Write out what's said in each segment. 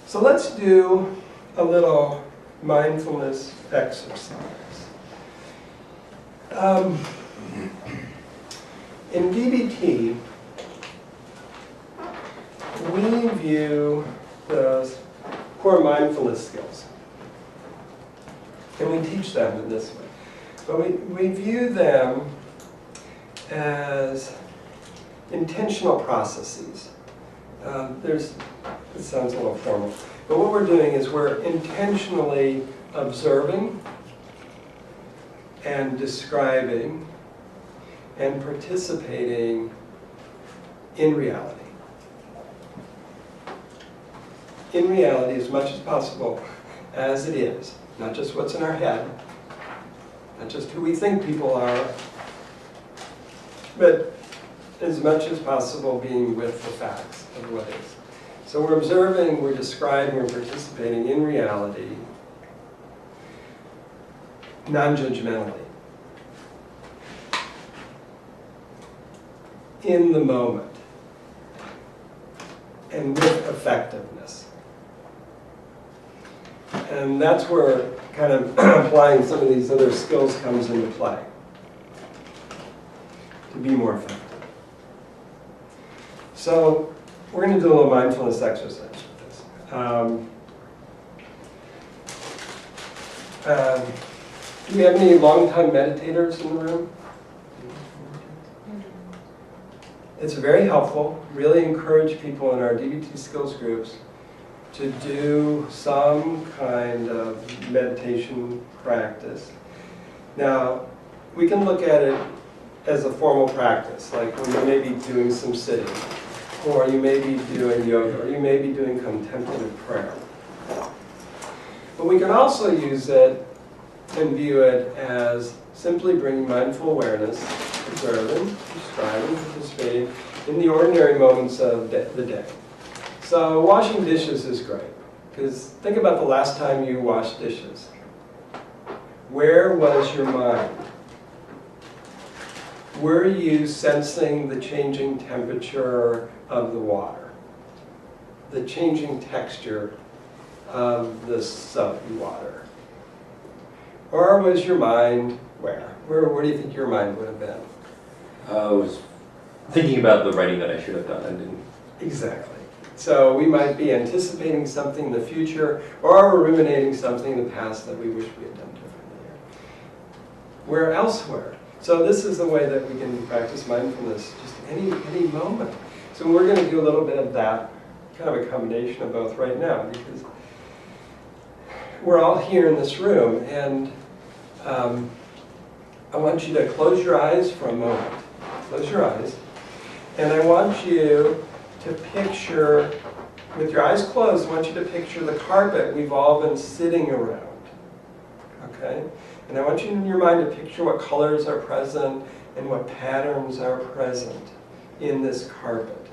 So let's do a little mindfulness exercise. In DBT, we view the Core Mindfulness Skills. And we teach them in this way. But we view them as intentional processes. It sounds a little formal. But what we're doing is we're intentionally observing and describing and participating in reality. In reality as much as possible as it is. Not just what's in our head, not just who we think people are, but as much as possible being with the facts of what is. So we're observing, we're describing, we're participating in reality, non-judgmentally, in the moment, and with effectiveness. And that's where kind of applying some of these other skills comes into play to be more effective. So we're going to do a little mindfulness exercise with this. Do we have any long-time meditators in the room? It's very helpful. Really encourage people in our DBT skills groups to do some kind of meditation practice. Now, we can look at it as a formal practice, like when you may be doing some sitting, or you may be doing yoga, or you may be doing contemplative prayer. But we can also use it and view it as simply bringing mindful awareness, observing, describing, participating in the ordinary moments of the day. So washing dishes is great, because think about the last time you washed dishes. Where was your mind? Were you sensing the changing temperature of the water? The changing texture of the soapy water? Or was your mind where? Where do you think your mind would have been? I was thinking about the writing that I should have done and didn't. Exactly. So we might be anticipating something in the future, or ruminating something in the past that we wish we had done differently. We're elsewhere. So this is the way that we can practice mindfulness just any moment. So we're going to do a little bit of that, kind of a combination of both right now, because we're all here in this room, and I want you to close your eyes for a moment. Close your eyes. And I want you to picture, with your eyes closed, I want you to picture the carpet we've all been sitting around. Okay? And I want you in your mind to picture what colors are present and what patterns are present in this carpet.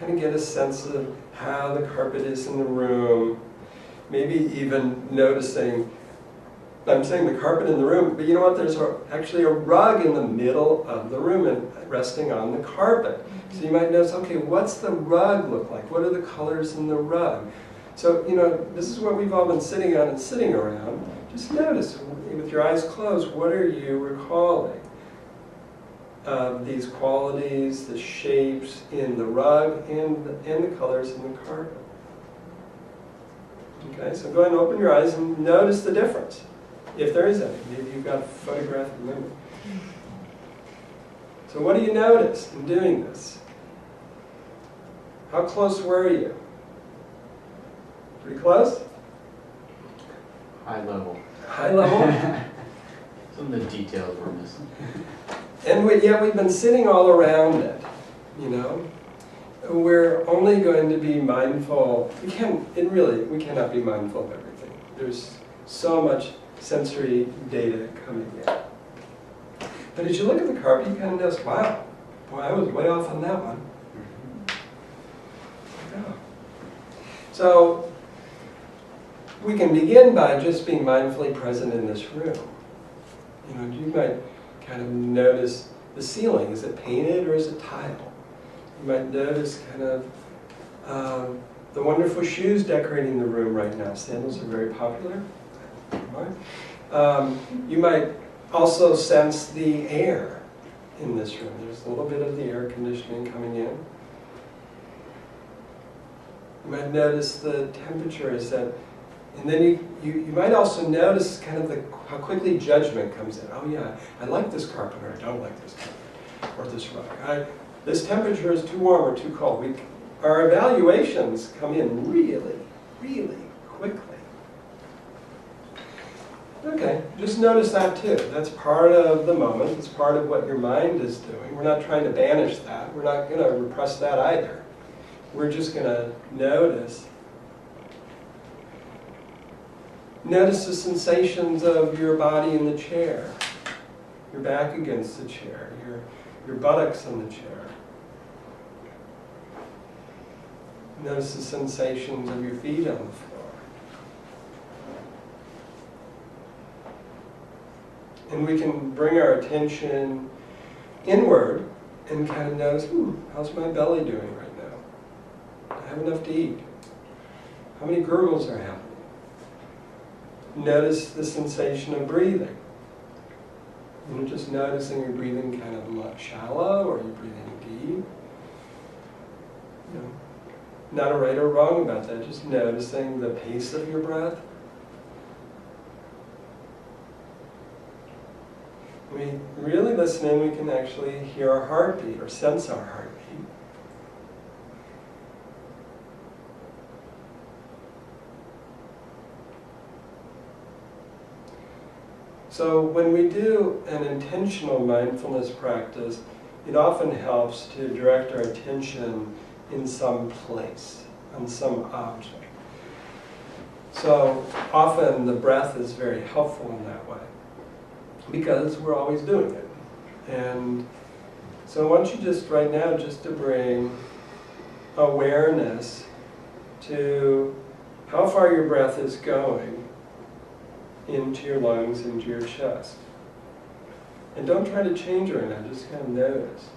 Kind of get a sense of how the carpet is in the room. Maybe even noticing, I'm saying the carpet in the room, but you know what? There's actually a rug in the middle of the room and resting on the carpet. So you might notice, okay, what's the rug look like? What are the colors in the rug? So, you know, this is what we've all been sitting on and sitting around. Just notice, with your eyes closed, what are you recalling? These qualities, the shapes in the rug, and the colors in the carpet. Okay, so go ahead and open your eyes and notice the difference, if there is any. Maybe you've got photographic memory. So what do you notice in doing this? How close were you? Pretty close? High level. High level? Some of the details were missing. And yet we've been sitting all around it, you know? We're only going to be mindful. We cannot be mindful of everything. There's so much sensory data coming in. But as you look at the carpet, you kind of notice, wow, boy, I was way off on that one. Yeah. So we can begin by just being mindfully present in this room. You know, you might kind of notice the ceiling. Is it painted or is it tile? You might notice kind of the wonderful shoes decorating the room right now. Sandals are very popular. You might also sense the air in this room. There's a little bit of the air conditioning coming in. You might notice the temperature is set. And then you might also notice kind of how quickly judgment comes in. Oh yeah, I like this carpet, or I don't like this carpet, or this rug. This temperature is too warm or too cold. Our evaluations come in really, really quickly. Okay, just notice that too. That's part of the moment. It's part of what your mind is doing. We're not trying to banish that. We're not going to repress that either. We're just going to notice. Notice the sensations of your body in the chair, your back against the chair, your buttocks on the chair. Notice the sensations of your feet on the floor. And we can bring our attention inward and kind of notice, how's my belly doing right now? Do I have enough to eat? How many gurgles are happening? Notice the sensation of breathing. You're just noticing you're breathing kind of shallow, or you're breathing deep. Not a right or wrong about that, just noticing the pace of your breath. We really listen in, we can actually hear our heartbeat or sense our heartbeat. So when we do an intentional mindfulness practice, it often helps to direct our attention in some place, on some object. So often the breath is very helpful in that way, because we're always doing it. And so I want you just right now just to bring awareness to how far your breath is going into your lungs, into your chest. And don't try to change it right now, just kind of notice.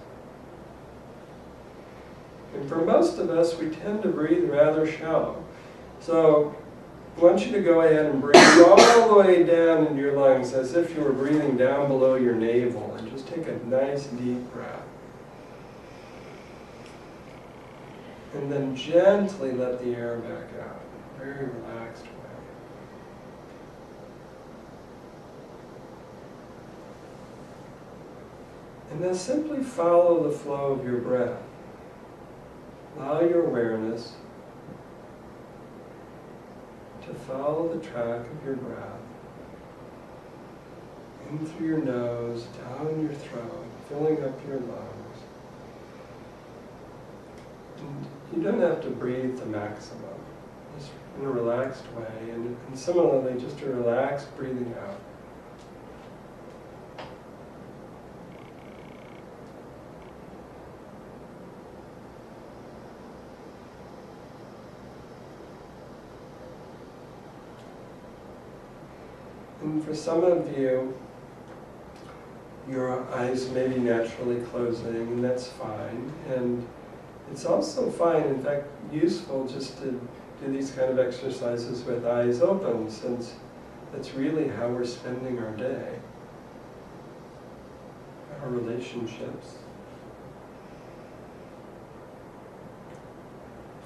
And for most of us, we tend to breathe rather shallow. So I want you to go ahead and breathe all the way down into your lungs as if you were breathing down below your navel, and just take a nice deep breath. And then gently let the air back out, very relaxed way. And then simply follow the flow of your breath. Allow your awareness to follow the track of your breath, in through your nose, down your throat, filling up your lungs. And you don't have to breathe the maximum, just in a relaxed way, and similarly, just a relaxed breathing out. And for some of you, your eyes may be naturally closing, and that's fine. And it's also fine, in fact, useful just to do these kind of exercises with eyes open, since that's really how we're spending our day, our relationships.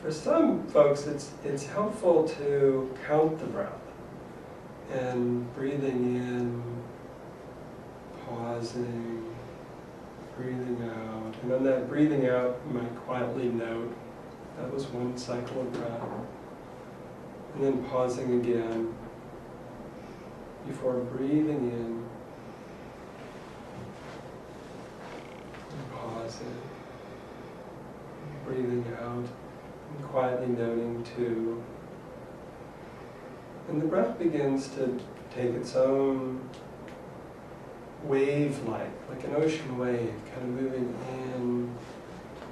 For some folks, it's helpful to count the breath. And breathing in, pausing, breathing out. And on that breathing out, you might quietly note, that was one cycle of breath. And then pausing again, before breathing in, and pausing, breathing out, and quietly noting two. And the breath begins to take its own wave-like an ocean wave, kind of moving in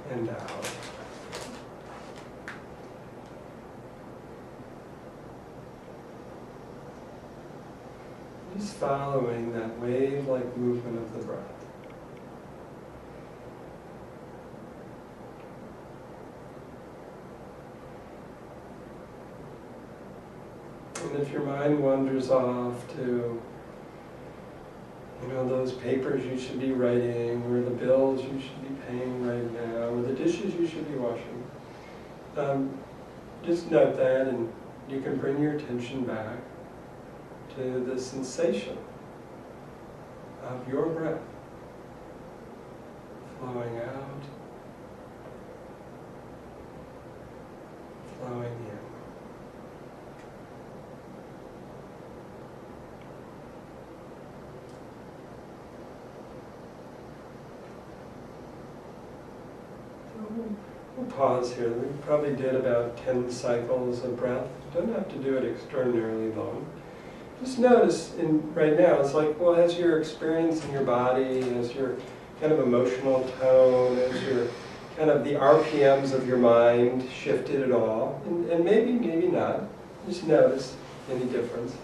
and out. Just following that wave-like movement of the breath. And if your mind wanders off to, those papers you should be writing, or the bills you should be paying right now, or the dishes you should be washing, just note that, and you can bring your attention back to the sensation of your breath flowing out, flowing in. We'll pause here. We probably did about 10 cycles of breath. You don't have to do it extraordinarily long. Just notice right now, it's like, well, as your experience in your body, as your kind of emotional tone, as your kind of the RPMs of your mind shifted at all, and maybe not. Just notice any difference.